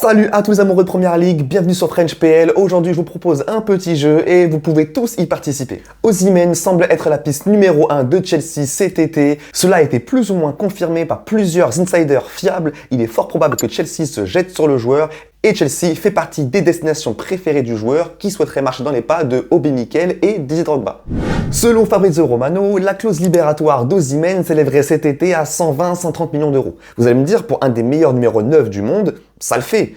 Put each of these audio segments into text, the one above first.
Salut à tous les amoureux de Première Ligue, bienvenue sur French PL. Aujourd'hui, je vous propose un petit jeu et vous pouvez tous y participer. Osimhen semble être la piste numéro 1 de Chelsea cet été. Cela a été plus ou moins confirmé par plusieurs insiders fiables. Il est fort probable que Chelsea se jette sur le joueur et Chelsea fait partie des destinations préférées du joueur qui souhaiterait marcher dans les pas de Obi Mikel et Didier Drogba. Selon Fabrizio Romano, la clause libératoire d'Osimhen s'élèverait cet été à 120-130 millions d'euros. Vous allez me dire, pour un des meilleurs numéros 9 du monde, ça le fait.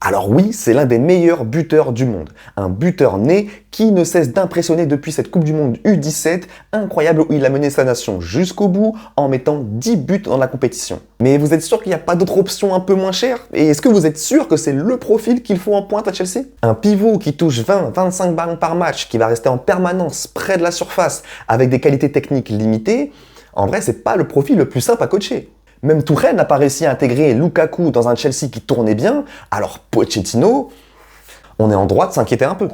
Alors oui, c'est l'un des meilleurs buteurs du monde. Un buteur né qui ne cesse d'impressionner depuis cette Coupe du Monde U17, incroyable où il a mené sa nation jusqu'au bout en mettant 10 buts dans la compétition. Mais vous êtes sûr qu'il n'y a pas d'autre option un peu moins chère? Et est-ce que vous êtes sûr que c'est le profil qu'il faut en pointe à Chelsea? Un pivot qui touche 20-25 ballons par match, qui va rester en permanence près de la surface avec des qualités techniques limitées, en vrai, c'est pas le profil le plus simple à coacher. Même Tuchel n'a pas réussi à intégrer Lukaku dans un Chelsea qui tournait bien, alors Pochettino, on est en droit de s'inquiéter un peu.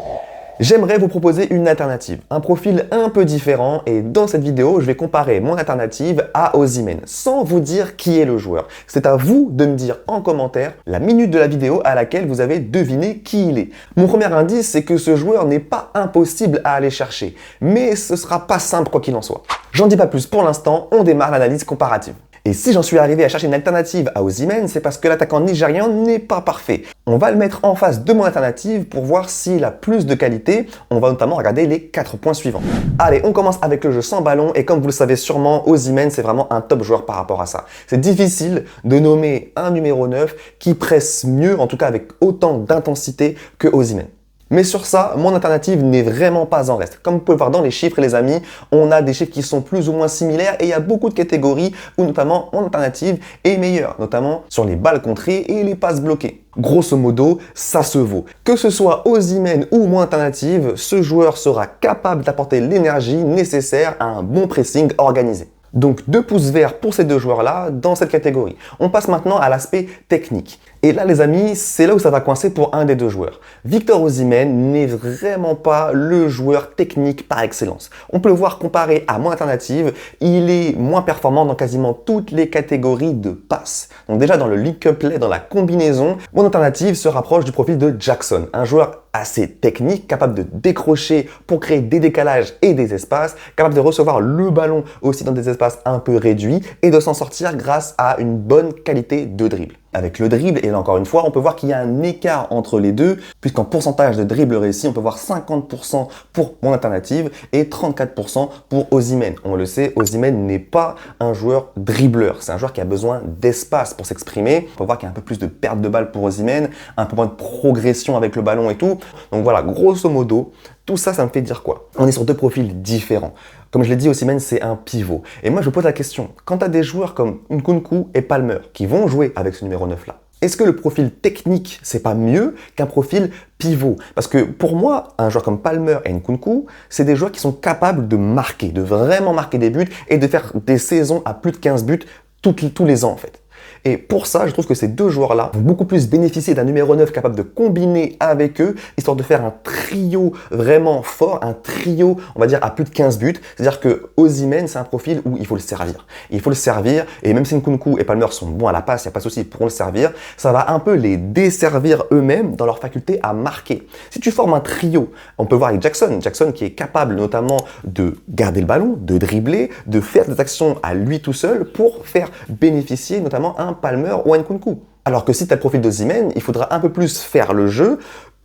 J'aimerais vous proposer une alternative, un profil un peu différent, et dans cette vidéo, je vais comparer mon alternative à Osimhen, sans vous dire qui est le joueur. C'est à vous de me dire en commentaire la minute de la vidéo à laquelle vous avez deviné qui il est. Mon premier indice, c'est que ce joueur n'est pas impossible à aller chercher, mais ce sera pas simple quoi qu'il en soit. J'en dis pas plus pour l'instant, on démarre l'analyse comparative. Et si j'en suis arrivé à chercher une alternative à Osimhen, c'est parce que l'attaquant nigérian n'est pas parfait. On va le mettre en face de mon alternative pour voir s'il a plus de qualité. On va notamment regarder les 4 points suivants. Allez, on commence avec le jeu sans ballon et comme vous le savez sûrement, Osimhen c'est vraiment un top joueur par rapport à ça. C'est difficile de nommer un numéro 9 qui presse mieux, en tout cas avec autant d'intensité que Osimhen. Mais sur ça, mon alternative n'est vraiment pas en reste. Comme vous pouvez le voir dans les chiffres, les amis, on a des chiffres qui sont plus ou moins similaires et il y a beaucoup de catégories où notamment mon alternative est meilleure, notamment sur les balles contrées et les passes bloquées. Grosso modo, ça se vaut. Que ce soit Osimhen ou mon alternative, ce joueur sera capable d'apporter l'énergie nécessaire à un bon pressing organisé. Donc 2 pouces verts pour ces deux joueurs-là dans cette catégorie. On passe maintenant à l'aspect technique. Et là les amis, c'est là où ça va coincer pour un des deux joueurs. Victor Osimhen n'est vraiment pas le joueur technique par excellence. On peut le voir comparé à mon alternative, il est moins performant dans quasiment toutes les catégories de passes. Donc déjà dans le link play, dans la combinaison, mon alternative se rapproche du profil de Jackson, un joueur assez technique, capable de décrocher pour créer des décalages et des espaces, capable de recevoir le ballon aussi dans des espaces un peu réduits et de s'en sortir grâce à une bonne qualité de dribble. Avec le dribble, et là encore une fois, on peut voir qu'il y a un écart entre les deux, puisqu'en pourcentage de dribble réussi, on peut voir 50% pour mon alternative et 34% pour Osimhen. On le sait, Osimhen n'est pas un joueur dribbleur, c'est un joueur qui a besoin d'espace pour s'exprimer. On peut voir qu'il y a un peu plus de perte de balle pour Osimhen, un peu moins de progression avec le ballon et tout. Donc voilà, grosso modo, tout ça, ça me fait dire quoi? On est sur deux profils différents. Comme je l'ai dit, Osimhen, c'est un pivot. Et moi, je me pose la question, quand tu as des joueurs comme Nkunku et Palmer qui vont jouer avec ce numéro 9-là, est-ce que le profil technique, c'est pas mieux qu'un profil pivot? Parce que pour moi, un joueur comme Palmer et Nkunku, c'est des joueurs qui sont capables de marquer, de vraiment marquer des buts et de faire des saisons à plus de 15 buts tous les ans en fait. Et pour ça, je trouve que ces deux joueurs-là vont beaucoup plus bénéficier d'un numéro 9 capable de combiner avec eux, histoire de faire un trio vraiment fort, un trio, on va dire, à plus de 15 buts. C'est-à-dire que Osimhen, c'est un profil où il faut le servir. Il faut le servir, et même si Nkunku et Palmer sont bons à la passe, il n'y a pas de souci, ils pourront le servir, ça va un peu les desservir eux-mêmes dans leur faculté à marquer. Si tu formes un trio, on peut voir avec Jackson qui est capable notamment de garder le ballon, de dribbler, de faire des actions à lui tout seul pour faire bénéficier notamment un Palmer ou un Nkunku. Alors que si tu as le profil d'Osimhen, il faudra un peu plus faire le jeu,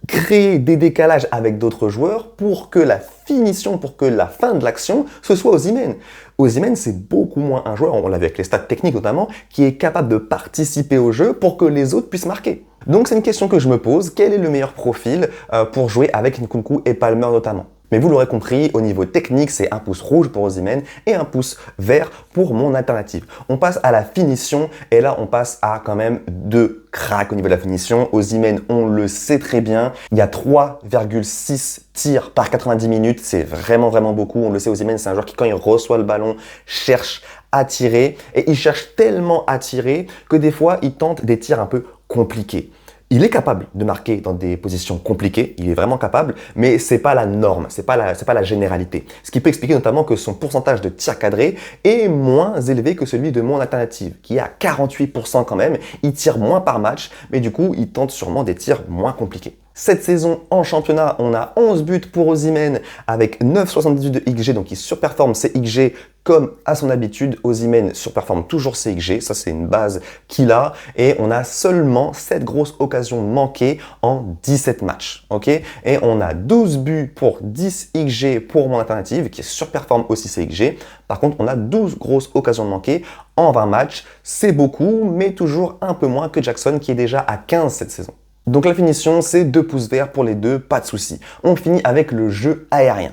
créer des décalages avec d'autres joueurs pour que la finition, pour que la fin de l'action, ce soit Osimhen. Osimhen, c'est beaucoup moins un joueur, on l'a vu avec les stats techniques notamment, qui est capable de participer au jeu pour que les autres puissent marquer. Donc c'est une question que je me pose, quel est le meilleur profil pour jouer avec Nkunku et Palmer notamment? Mais vous l'aurez compris, au niveau technique, c'est un pouce rouge pour Osimhen et un pouce vert pour mon alternative. On passe à la finition et là, on passe à quand même 2 cracks au niveau de la finition. Osimhen, on le sait très bien, il y a 3,6 tirs par 90 minutes. C'est vraiment beaucoup. On le sait, Osimhen, c'est un joueur qui, quand il reçoit le ballon, cherche à tirer et il cherche tellement à tirer que des fois, il tente des tirs un peu compliqués. Il est capable de marquer dans des positions compliquées, il est vraiment capable, mais c'est pas la norme, c'est pas la généralité. Ce qui peut expliquer notamment que son pourcentage de tirs cadrés est moins élevé que celui de mon alternative, qui est à 48% quand même. Il tire moins par match, mais du coup, il tente sûrement des tirs moins compliqués. Cette saison en championnat, on a 11 buts pour Osimhen avec 9,78 de XG, donc il surperforme ses XG comme à son habitude. Osimhen surperforme toujours ses XG, ça c'est une base qu'il a, et on a seulement 7 grosses occasions manquées en 17 matchs, ok? Et on a 12 buts pour 10 XG pour mon alternative qui surperforme aussi ses XG. Par contre, on a 12 grosses occasions manquées en 20 matchs, c'est beaucoup, mais toujours un peu moins que Jackson qui est déjà à 15 cette saison. Donc la finition, c'est 2 pouces verts pour les deux, pas de souci. On finit avec le jeu aérien.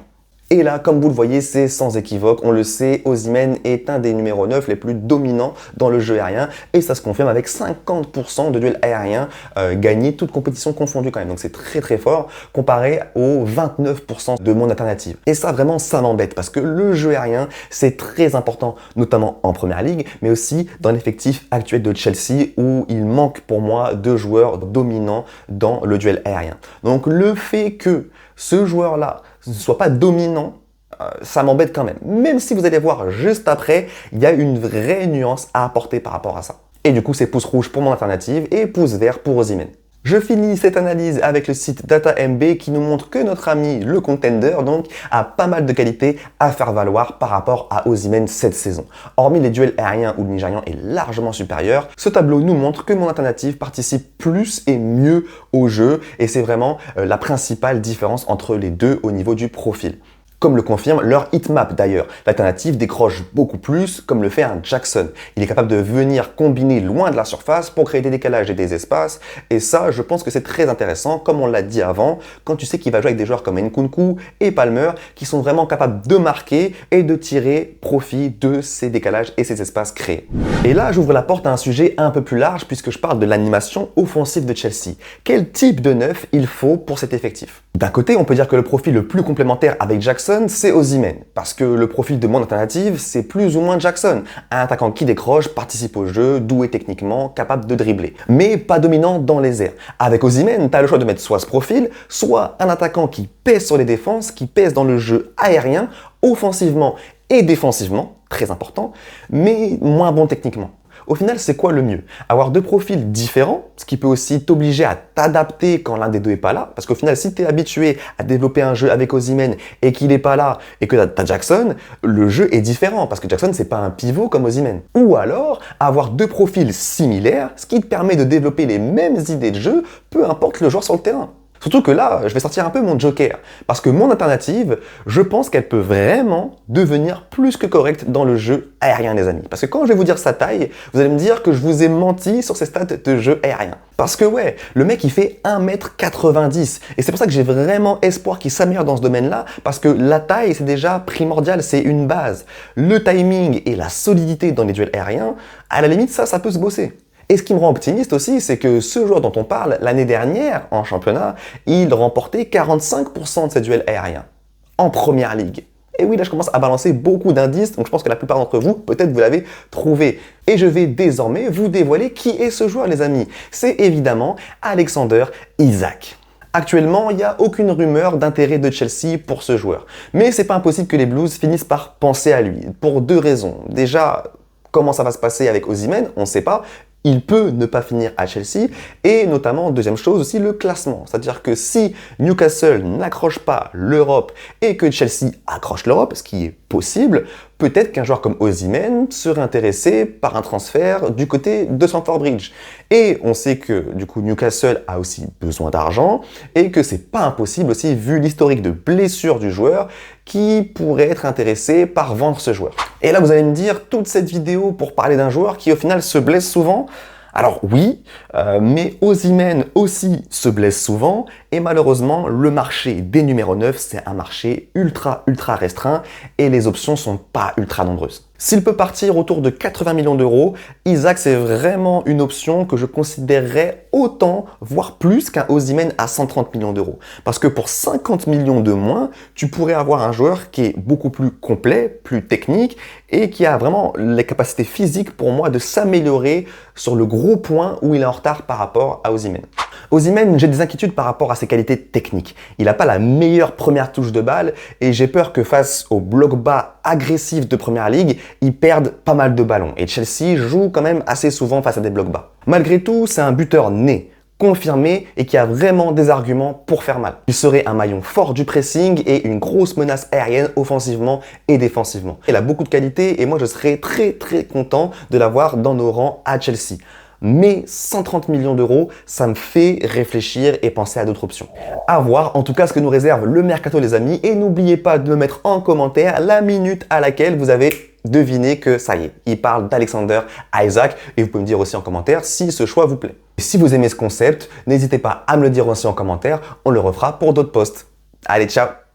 Et là, comme vous le voyez, c'est sans équivoque. On le sait, Osimhen est un des numéros 9 les plus dominants dans le jeu aérien. Et ça se confirme avec 50% de duels aériens gagnés, toutes compétitions confondues quand même. Donc c'est très très fort comparé aux 29% de mon alternative. Et ça vraiment, ça m'embête parce que le jeu aérien, c'est très important, notamment en Première Ligue, mais aussi dans l'effectif actuel de Chelsea où il manque pour moi de joueurs dominants dans le duel aérien. Donc le fait que ce joueur-là ne soit pas dominant, ça m'embête quand même. Même si vous allez voir juste après, il y a une vraie nuance à apporter par rapport à ça. Et du coup, c'est pouce rouge pour mon alternative et pouce vert pour Osimhen. Je finis cette analyse avec le site DataMB qui nous montre que notre ami le contender donc a pas mal de qualités à faire valoir par rapport à Osimhen cette saison. Hormis les duels aériens où le Nigérian est largement supérieur, ce tableau nous montre que mon alternative participe plus et mieux au jeu et c'est vraiment la principale différence entre les deux au niveau du profil. Comme le confirme leur hitmap d'ailleurs. L'alternative décroche beaucoup plus comme le fait un Jackson. Il est capable de venir combiner loin de la surface pour créer des décalages et des espaces. Et ça, je pense que c'est très intéressant, comme on l'a dit avant, quand tu sais qu'il va jouer avec des joueurs comme Nkunku et Palmer qui sont vraiment capables de marquer et de tirer profit de ces décalages et ces espaces créés. Et là, j'ouvre la porte à un sujet un peu plus large puisque je parle de l'animation offensive de Chelsea. Quel type de neuf il faut pour cet effectif? D'un côté, on peut dire que le profil le plus complémentaire avec Jackson, c'est Osimhen, parce que le profil de mon alternative, c'est plus ou moins Jackson, un attaquant qui décroche, participe au jeu, doué techniquement, capable de dribbler, mais pas dominant dans les airs. Avec Osimhen, tu as le choix de mettre soit ce profil, soit un attaquant qui pèse sur les défenses, qui pèse dans le jeu aérien, offensivement et défensivement, très important, mais moins bon techniquement. Au final, c'est quoi le mieux? Avoir deux profils différents, ce qui peut aussi t'obliger à t'adapter quand l'un des deux est pas là. Parce qu'au final, si tu es habitué à développer un jeu avec Osimhen et qu'il n'est pas là et que tu as Jackson, le jeu est différent parce que Jackson, c'est pas un pivot comme Osimhen. Ou alors, avoir deux profils similaires, ce qui te permet de développer les mêmes idées de jeu, peu importe le joueur sur le terrain. Surtout que là, je vais sortir un peu mon joker, parce que mon alternative, je pense qu'elle peut vraiment devenir plus que correcte dans le jeu aérien, les amis. Parce que quand je vais vous dire sa taille, vous allez me dire que je vous ai menti sur ses stats de jeu aérien. Parce que ouais, le mec il fait 1m90, et c'est pour ça que j'ai vraiment espoir qu'il s'améliore dans ce domaine-là, parce que la taille c'est déjà primordial, c'est une base. Le timing et la solidité dans les duels aériens, à la limite ça peut se bosser. Et ce qui me rend optimiste aussi, c'est que ce joueur dont on parle, l'année dernière, en championnat, il remportait 45% de ses duels aériens, en Première Ligue. Et oui, là, je commence à balancer beaucoup d'indices, donc je pense que la plupart d'entre vous, peut-être vous l'avez trouvé. Et je vais désormais vous dévoiler qui est ce joueur, les amis. C'est évidemment Alexander Isak. Actuellement, il n'y a aucune rumeur d'intérêt de Chelsea pour ce joueur. Mais c'est pas impossible que les Blues finissent par penser à lui, pour deux raisons. Déjà, comment ça va se passer avec Osimhen, on ne sait pas. Il peut ne pas finir à Chelsea et notamment, deuxième chose aussi, le classement. C'est-à-dire que si Newcastle n'accroche pas l'Europe et que Chelsea accroche l'Europe, ce qui est possible, peut-être qu'un joueur comme Osimhen serait intéressé par un transfert du côté de Stamford Bridge. Et on sait que du coup Newcastle a aussi besoin d'argent et que c'est pas impossible aussi vu l'historique de blessure du joueur qui pourrait être intéressé par vendre ce joueur. Et là vous allez me dire toute cette vidéo pour parler d'un joueur qui au final se blesse souvent. Alors oui, mais Osimhen aussi se blesse souvent et malheureusement le marché des numéros 9 c'est un marché ultra restreint et les options sont pas ultra nombreuses. S'il peut partir autour de 80 millions d'euros, Isak c'est vraiment une option que je considérerais autant, voire plus qu'un Osimhen à 130 millions d'euros. Parce que pour 50 millions de moins, tu pourrais avoir un joueur qui est beaucoup plus complet, plus technique et qui a vraiment les capacités physiques pour moi de s'améliorer sur le gros point où il est en retard par rapport à Osimhen. Osimhen, j'ai des inquiétudes par rapport à ses qualités techniques. Il n'a pas la meilleure première touche de balle et j'ai peur que face au bloc bas agressif de Première Ligue, il perde pas mal de ballons. Et Chelsea joue quand même assez souvent face à des blocs bas. Malgré tout, c'est un buteur né, confirmé et qui a vraiment des arguments pour faire mal. Il serait un maillon fort du pressing et une grosse menace aérienne offensivement et défensivement. Il a beaucoup de qualités et moi je serais très content de l'avoir dans nos rangs à Chelsea. Mais 130 millions d'euros, ça me fait réfléchir et penser à d'autres options. À voir en tout cas ce que nous réserve le mercato les amis et n'oubliez pas de me mettre en commentaire la minute à laquelle vous avez deviné que ça y est, il parle d'Alexander Isak et vous pouvez me dire aussi en commentaire si ce choix vous plaît. Et si vous aimez ce concept, n'hésitez pas à me le dire aussi en commentaire, on le refera pour d'autres posts. Allez, ciao!